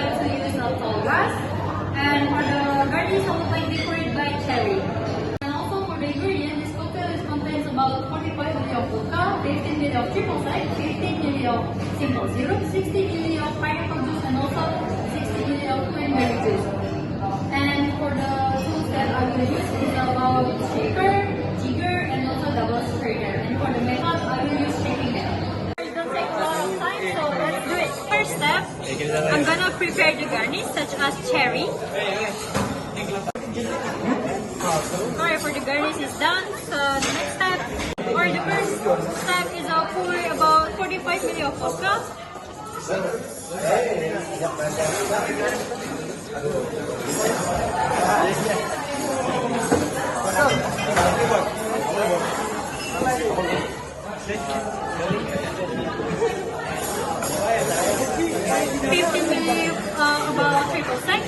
like to use a tall glass. And for the garnish, I would like decorated by cherry. And also for the ingredient, this cocktail contains about 45 ml of vodka, 15 ml of triple sec, 15 ml of simple syrup, 60 ml of pineapple juice, and also 60 ml of cranberry juice. And for the tools that I will use is about shaker, jigger, and also double strainer. And for the method, I will use shaking method. It doesn't take a lot of time, so let's do it. First step, I'm gonna prepare the garnish such as cherry. Alright, for the garnish is done. So the next step, or the first step is pour about 45 ml of vodka. About triple sec.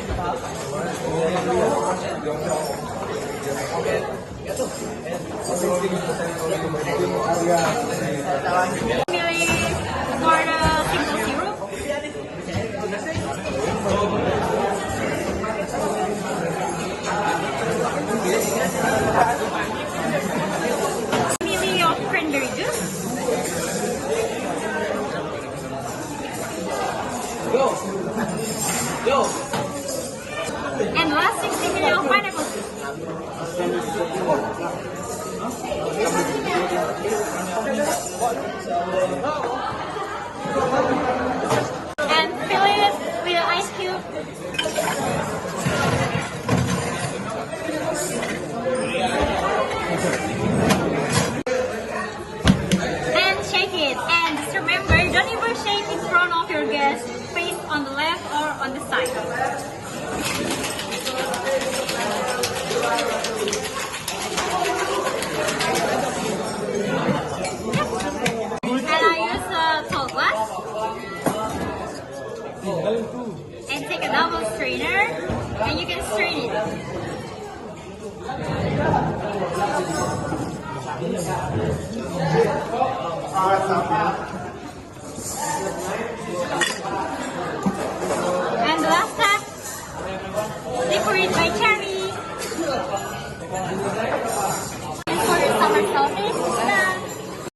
Milli for the simple syrup. Milli of cranberry juice. Go. And last 60 ml of pineapple juice. And fill it with an ice cube. And shake it. And just remember, don't ever shake in front of your guests. Face on the left or on the side. And I use a tall glass. And take a double strainer, and you can strain it.